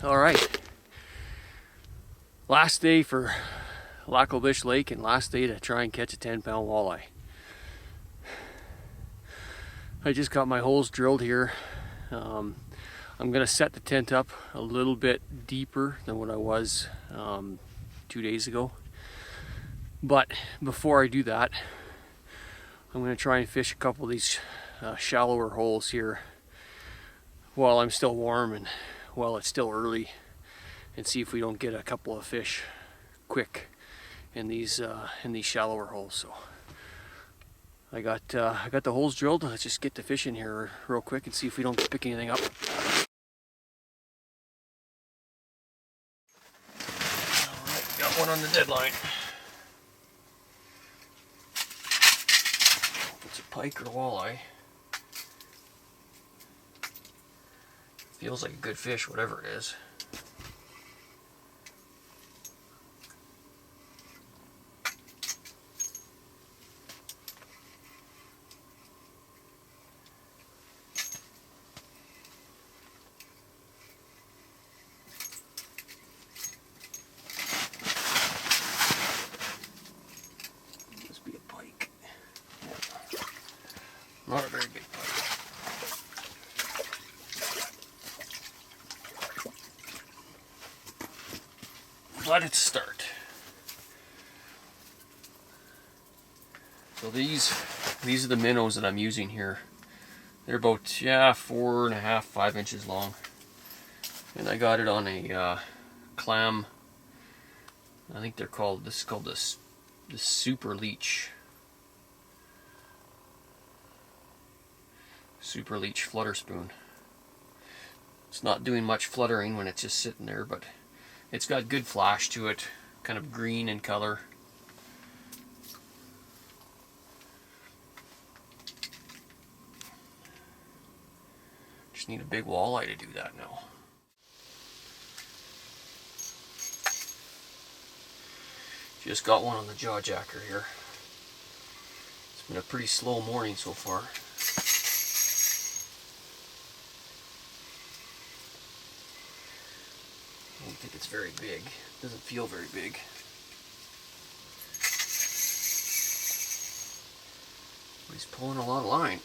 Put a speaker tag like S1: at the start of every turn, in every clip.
S1: All right, last day for Lac La Biche Lake and last day to try and catch a 10-pound walleye. I just got my holes drilled here. I'm gonna set the tent up a little bit deeper than what I was 2 days ago. But before I do that, I'm gonna try and fish a couple of these shallower holes here while I'm still warm and while it's still early, and see if we don't get a couple of fish quick in these shallower holes. So I got the holes drilled. Let's just get the fish in here real quick and see if we don't pick anything up. All right, got one on the deadline. It's a pike or walleye. Feels like a good fish, whatever it is. Must be a pike. Yeah. Not a very big pike. Let it start. So these are the minnows that I'm using here. They're about 4.5, 5 inches long, and I got it on a clam. I think they're called. This is called the super leech. Super leech flutter spoon. It's not doing much fluttering when it's just sitting there, but it's got good flash to it, kind of green in color. Just need a big walleye to do that now. Just got one on the jaw jacker here. It's been a pretty slow morning so far. I don't think it's very big. It doesn't feel very big. But he's pulling a lot of line.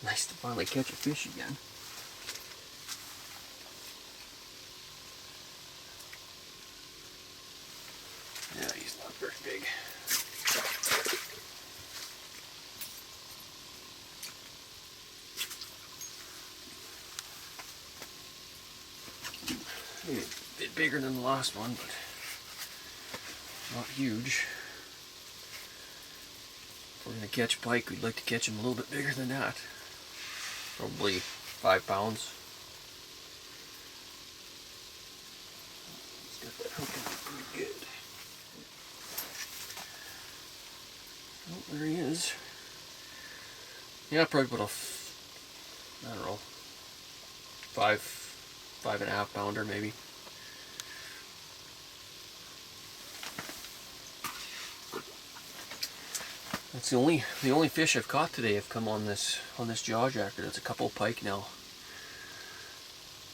S1: Nice to finally catch a fish again. Yeah, he's not very big. Maybe a bit bigger than the last one, but not huge. If we're going to catch pike, we'd like to catch him a little bit bigger than that. Probably 5 pounds. He's got that hook in it pretty good. Oh, there he is. Yeah, probably about I don't know, 5.5 pounder maybe. That's the only fish I've caught today have come on this jaw jacker. That's a couple pike now.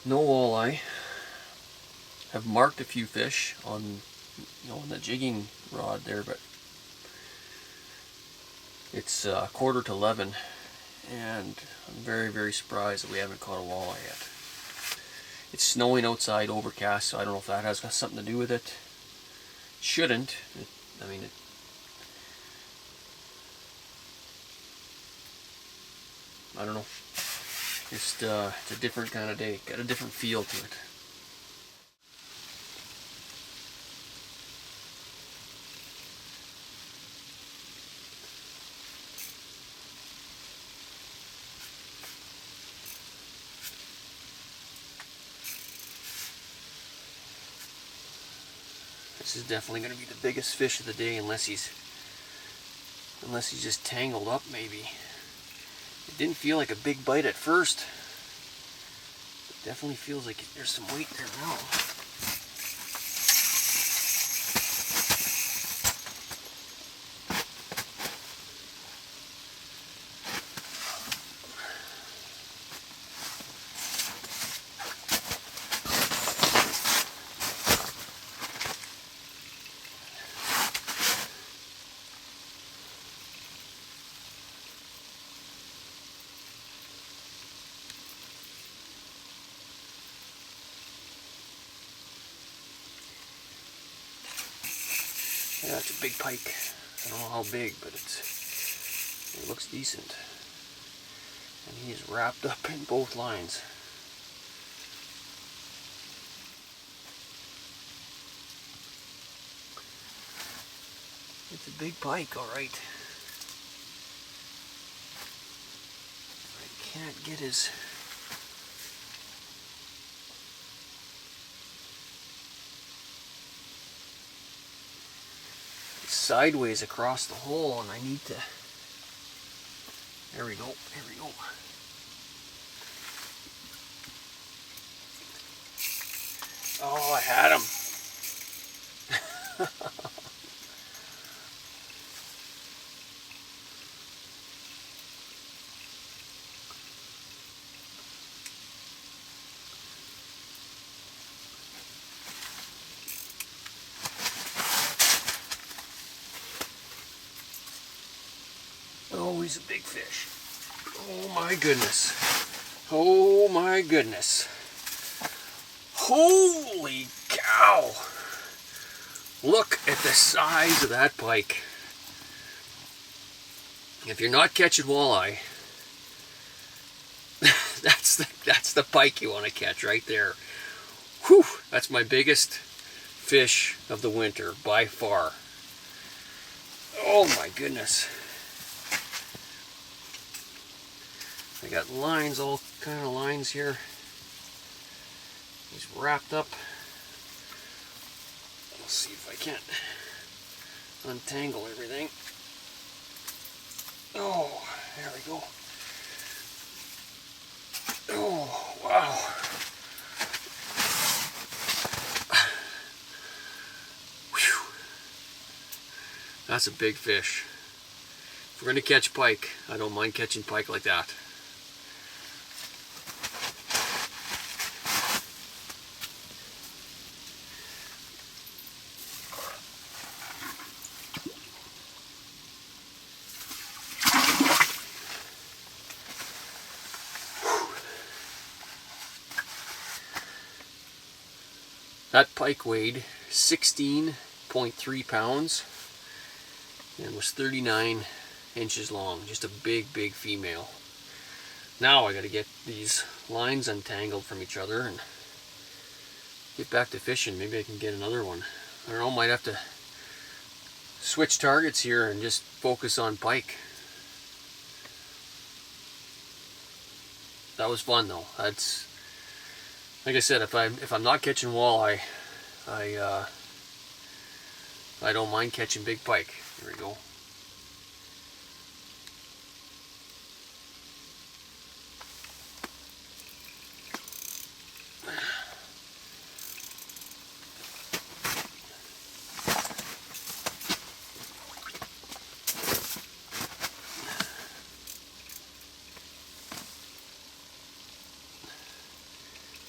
S1: No walleye. I've marked a few fish on on the jigging rod there, but it's 11:15, and I'm very surprised that we haven't caught a walleye yet. It's snowing outside, overcast, so I don't know if that has got something to do with it. Shouldn't. I don't know. Just it's a different kind of day. Got a different feel to it. This is definitely going to be the biggest fish of the day, unless he's just tangled up maybe. It didn't feel like a big bite at first. Definitely feels like there's some weight there now. Yeah, it's a big pike. I don't know how big, but it looks decent. And he's wrapped up in both lines. It's a big pike, all right. I can't get his... sideways across the hole, and I need to... There we go, there we go. Oh, I had him. Oh, he's a big fish. Oh my goodness. Oh my goodness. Holy cow! Look at the size of that pike. If you're not catching walleye, that's the pike you want to catch right there. Whew! That's my biggest fish of the winter by far. Oh my goodness. I got lines, all kind of lines here. He's wrapped up. Let's see if I can't untangle everything. Oh, there we go. Oh, wow. Whew. That's a big fish. If we're going to catch pike, I don't mind catching pike like that. That pike weighed 16.3 pounds and was 39 inches long. Just a big, big female. Now I got to get these lines untangled from each other and get back to fishing. Maybe I can get another one. I don't know, might have to switch targets here and just focus on pike. That was fun though. That's, like I said, if I'm not catching walleye, I don't mind catching big pike. Here we go.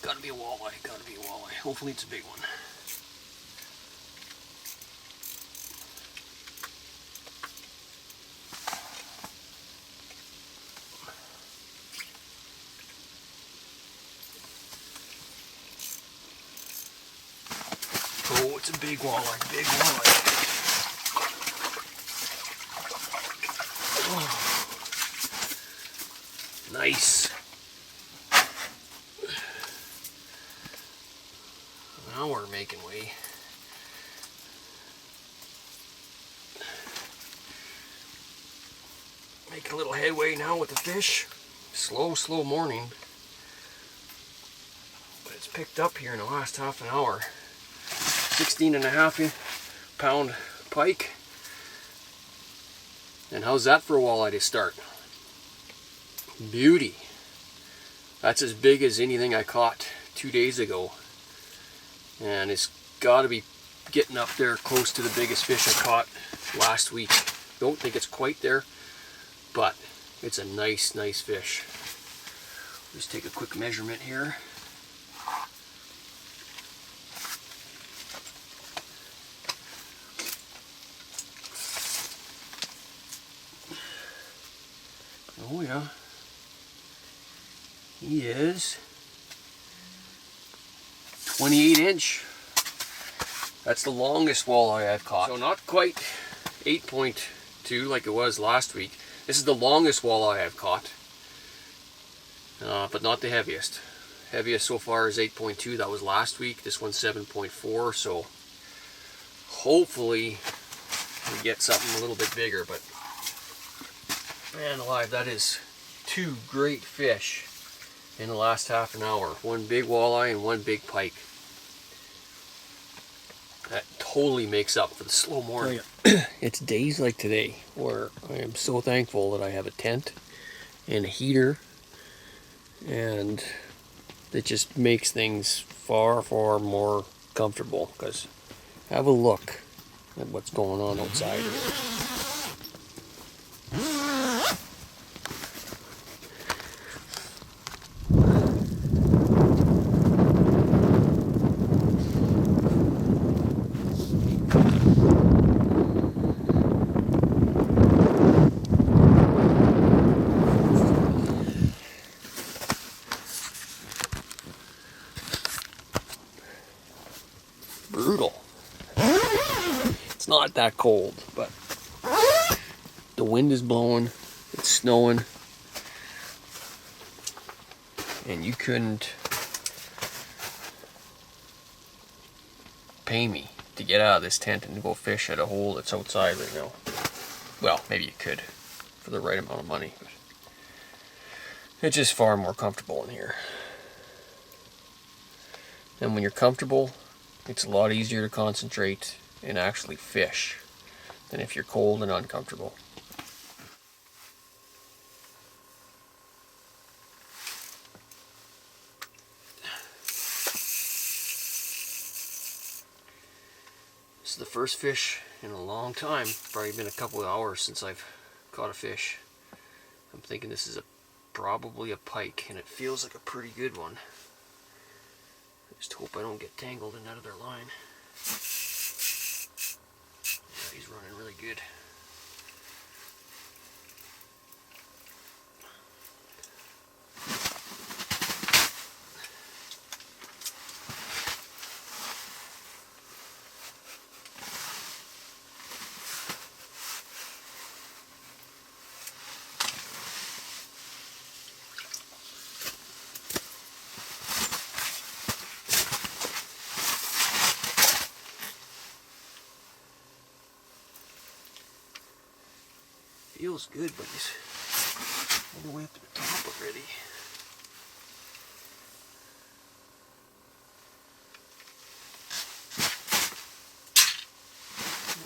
S1: Gotta be a walleye, gotta be a walleye. Hopefully it's a big one. Oh, it's a big walleye, big walleye. Oh. Nice. Now we're making way. Making a little headway now with the fish. Slow, slow morning. But it's picked up here in the last half an hour. 16.5 pound pike. And how's that for a walleye to start? Beauty. That's as big as anything I caught 2 days ago. And it's got to be getting up there close to the biggest fish I caught last week. Don't think it's quite there, but it's a nice fish. Just take a quick measurement here. Oh yeah, he is 28-inch. That's the longest walleye I've caught. So not quite 8.2 like it was last week. This is the longest walleye I've caught, but not the heaviest. Heaviest so far is 8.2. That was last week. This one's 7.4. So hopefully we get something a little bit bigger. But man alive, that is 2 great fish in the last half an hour. One big walleye and one big pike. That totally makes up for the slow morning. Oh, yeah. It's days like today where I am so thankful that I have a tent and a heater, and it just makes things far more comfortable. Because have a look at what's going on outside here. Brutal. It's not that cold, but the wind is blowing, it's snowing, and you couldn't pay me to get out of this tent and go fish at a hole that's outside right now. Well, maybe you could for the right amount of money, but it's just far more comfortable in here. And when you're comfortable, it's a lot easier to concentrate and actually fish than if you're cold and uncomfortable. This is the first fish in a long time. Probably been a couple of hours since I've caught a fish. I'm thinking this is probably a pike, and it feels like a pretty good one. I just hope I don't get tangled in another line. Yeah, he's running really good. Feels good, but he's all the way up to the top already.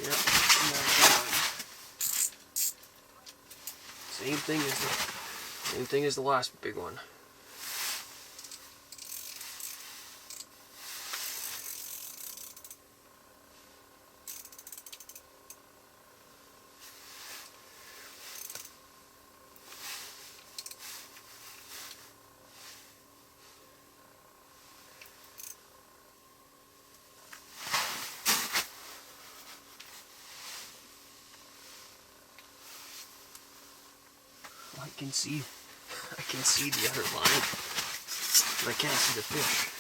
S1: Yep, same thing as the last big one. I can see the other line, but I can't see the fish.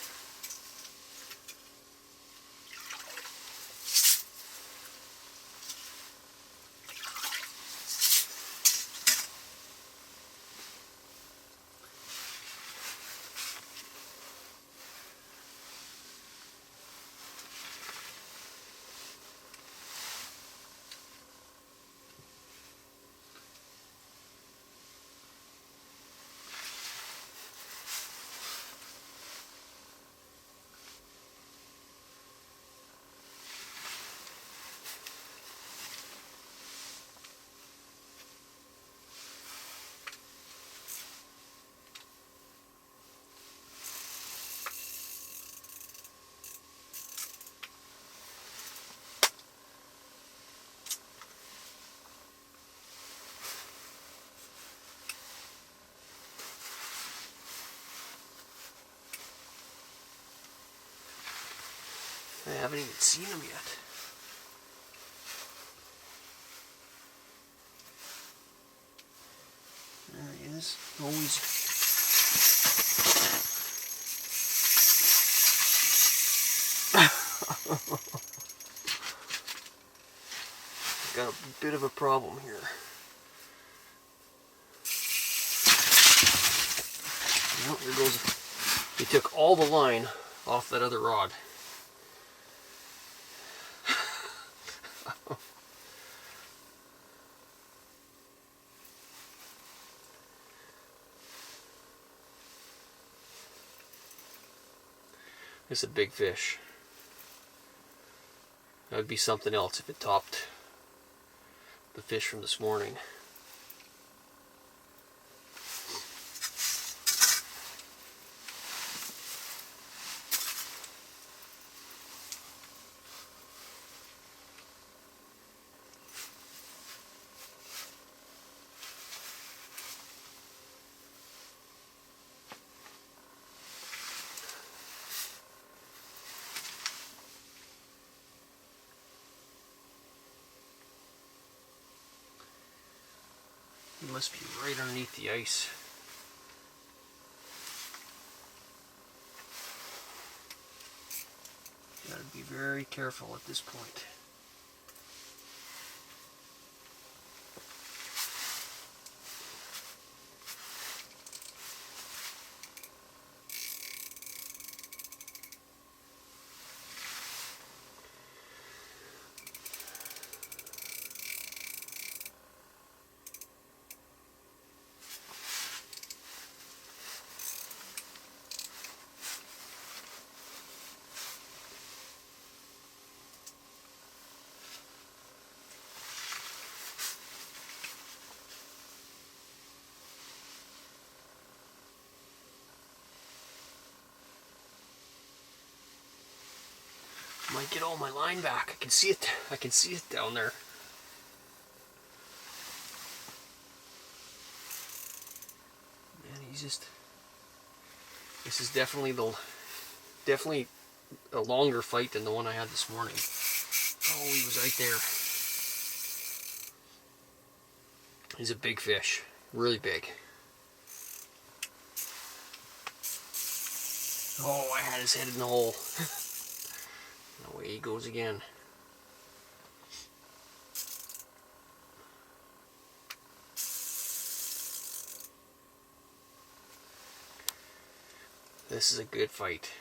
S1: I haven't even seen him yet. There he is. Always. Got a bit of a problem here. Well, there goes. He took all the line off that other rod. It's a big fish. That would be something else if it topped the fish from this morning. He must be right underneath the ice. Gotta be very careful at this point. Might get all my line back. I can see it. I can see it down there. Man, he's just. This is definitely a longer fight than the one I had this morning. Oh, he was right there. He's a big fish, really big. Oh, I had his head in the hole. Away he goes again. This is a good fight.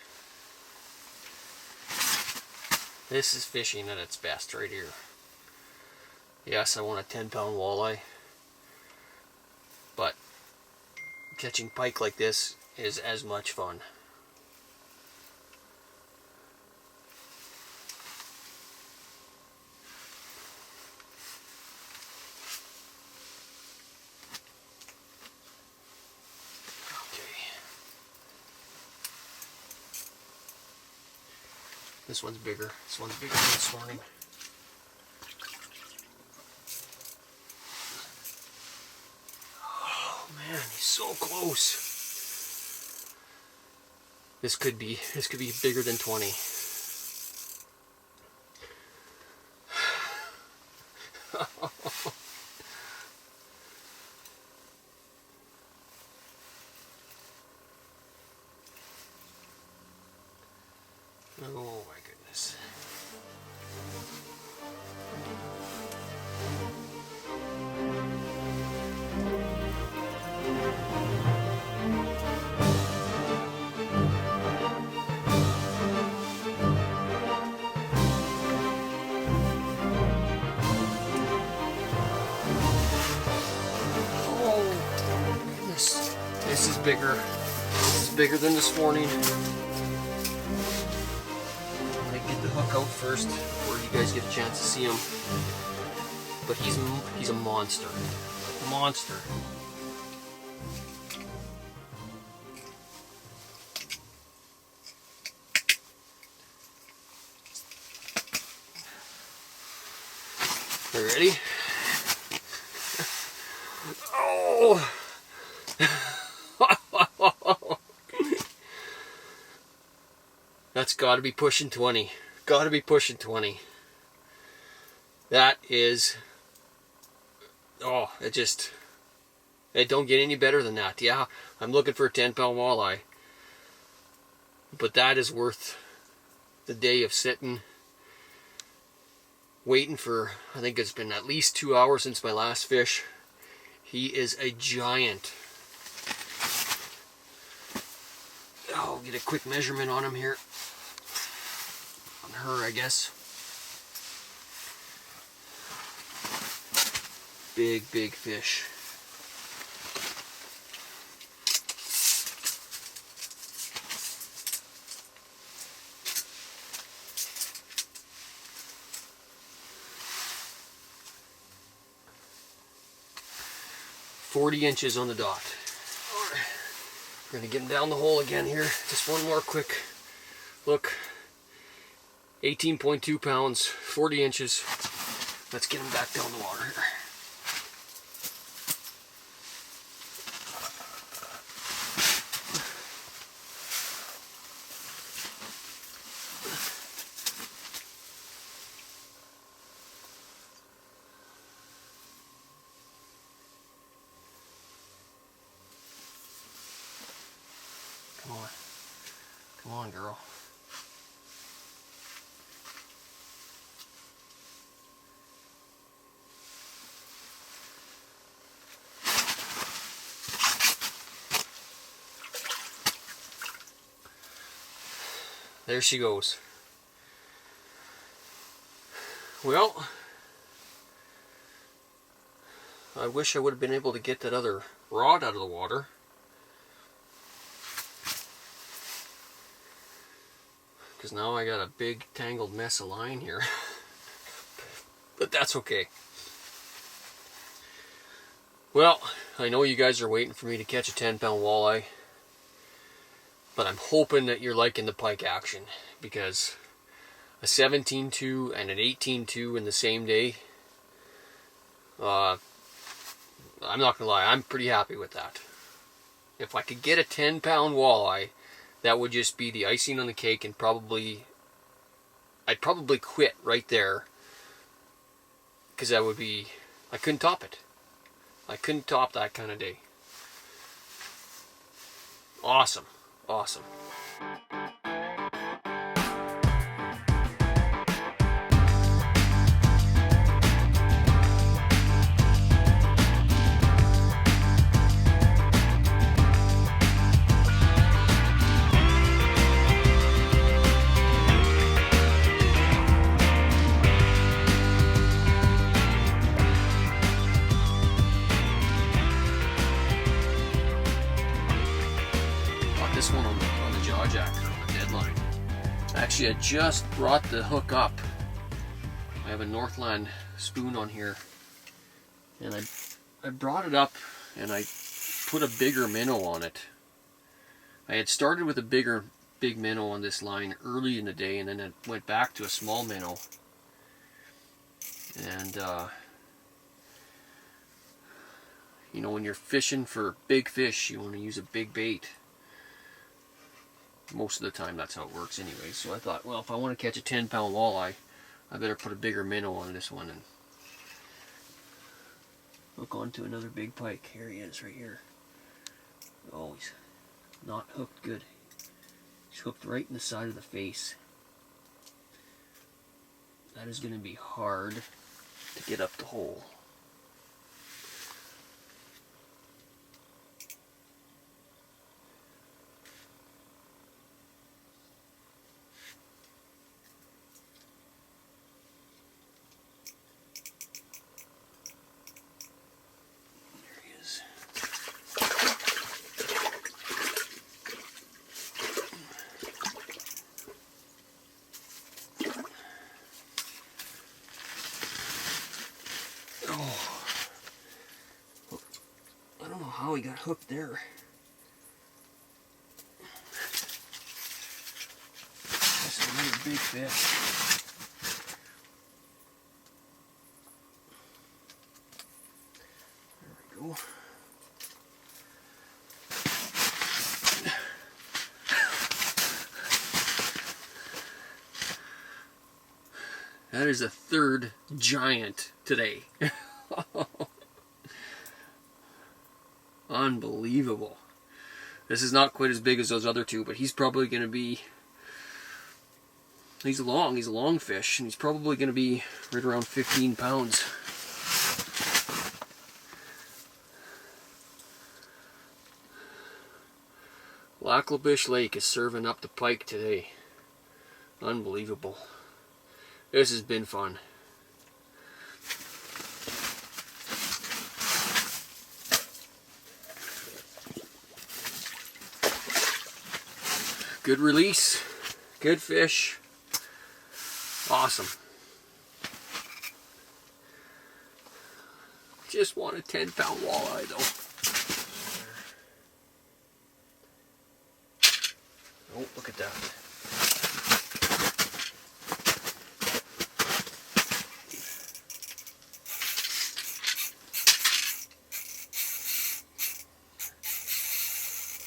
S1: This is fishing at its best right here. Yes, I want a 10-pound walleye, but catching pike like this is as much fun. This one's bigger. This one's bigger than this morning. Oh man, he's so close. This could be bigger than 20. Oh my goodness. Oh goodness. This is bigger. This is bigger than this morning. Hook out first before you guys get a chance to see him, but he's a monster. Monster. You ready? Oh. That's got to be pushing 20. Got to be pushing 20. That is, oh, it don't get any better than that. Yeah, I'm looking for a 10-pound walleye, but that is worth the day of sitting, waiting for, I think it's been at least 2 hours since my last fish. He is a giant. I'll get a quick measurement on him here. On her, I guess. Big, big fish. "40 inches on the dot." We're gonna get him down the hole again here. Just one more quick look. 18.2 pounds, 40 inches. Let's get him back down the water here. Come on. Come on, girl. There she goes. Well, I wish I would have been able to get that other rod out of the water. Because now I got a big tangled mess of line here. But that's okay. Well, I know you guys are waiting for me to catch a 10-pound walleye. But I'm hoping that you're liking the pike action. Because a 17.2 and an 18.2 in the same day. I'm not going to lie, I'm pretty happy with that. If I could get a 10-pound walleye, that would just be the icing on the cake, and I'd probably quit right there, because that would be, I couldn't top it. I couldn't top that kind of day. Awesome, awesome. This one on the jaw jacker on the deadline. Actually, I just brought the hook up. I have a Northland spoon on here, and I brought it up and I put a bigger minnow on it. I had started with a big minnow on this line early in the day, and then it went back to a small minnow. And you know, when you're fishing for big fish, you want to use a big bait. Most of the time that's how it works anyway. So I thought, well, if I want to catch a 10-pound walleye, I better put a bigger minnow on this one and hook onto another big pike. Here he is, right here. Oh, he's not hooked good. He's hooked right in the side of the face. That is going to be hard to get up the hole. How he got hooked there. That's another big fish. There we go. That is the third giant today. Unbelievable. This is not quite as big as those other two, but he's probably going to be... He's a long fish, and he's probably going to be right around 15 pounds. Lac La Biche Lake is serving up the pike today. Unbelievable. This has been fun. Good release, good fish, awesome. Just want a 10-pound walleye though. Oh, look at that.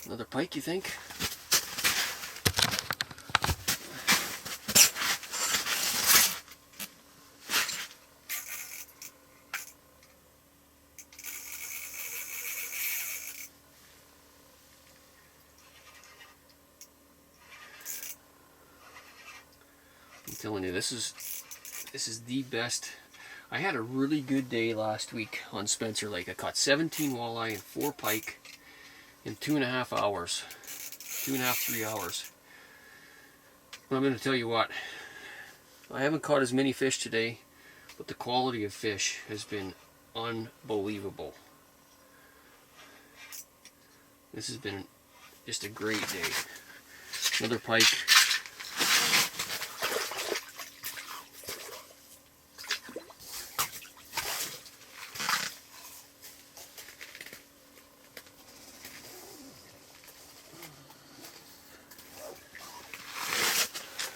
S1: Another pike, you think? I'm telling you, this is the best. I had a really good day last week on Spencer Lake. I caught 17 walleye and 4 pike in 2.5 hours. 2.5, 3 hours. But I'm going to tell you what, I haven't caught as many fish today, but the quality of fish has been unbelievable. This has been just a great day. Another pike.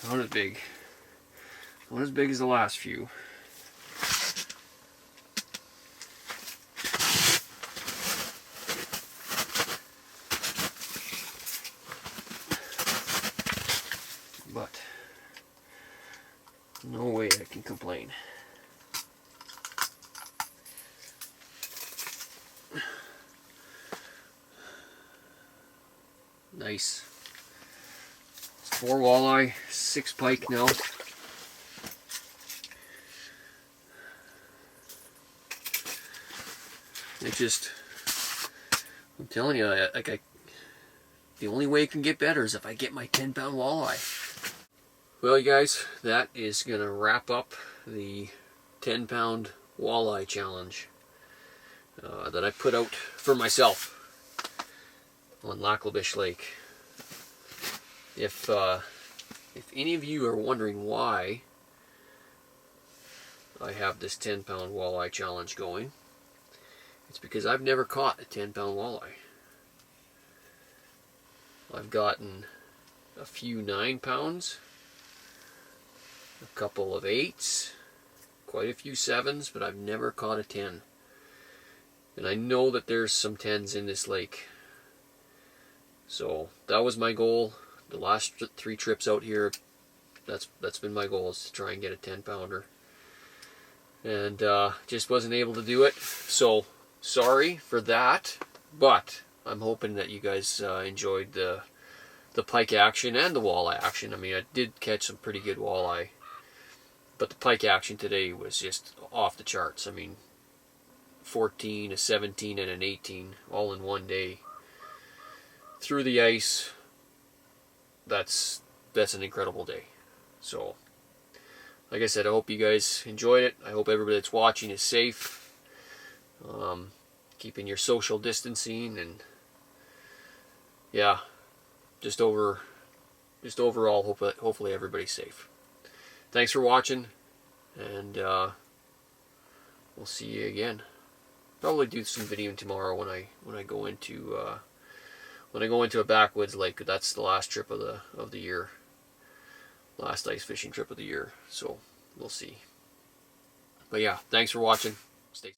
S1: Not as big. Not as big as the last few. But no way I can complain. Nice. 4 walleye, 6 pike now. It just, I'm telling you, the only way it can get better is if I get my 10-pound walleye. Well, you guys, that is going to wrap up the 10-pound walleye challenge that I put out for myself on Lac La Biche Lake. If any of you are wondering why I have this 10-pound walleye challenge going, it's because I've never caught a 10-pound walleye. I've gotten a few 9 pounds, a couple of 8s, quite a few 7s, but I've never caught a 10. And I know that there's some 10s in this lake. So that was my goal. The last 3 trips out here, that's been my goal, is to try and get a 10-pounder. And just wasn't able to do it. So sorry for that, but I'm hoping that you guys enjoyed the pike action and the walleye action. I mean, I did catch some pretty good walleye, but the pike action today was just off the charts. I mean, 14, a 17, and an 18 all in one day through the ice. That's an incredible day. So, like I said, I hope you guys enjoyed it. I hope everybody that's watching is safe, keeping your social distancing, and yeah, just overall, hopefully everybody's safe. Thanks for watching, and we'll see you again. Probably do some videoing tomorrow when I go into a backwoods lake. That's the last trip of the year, last ice fishing trip of the year. So we'll see. But yeah, thanks for watching. Stay.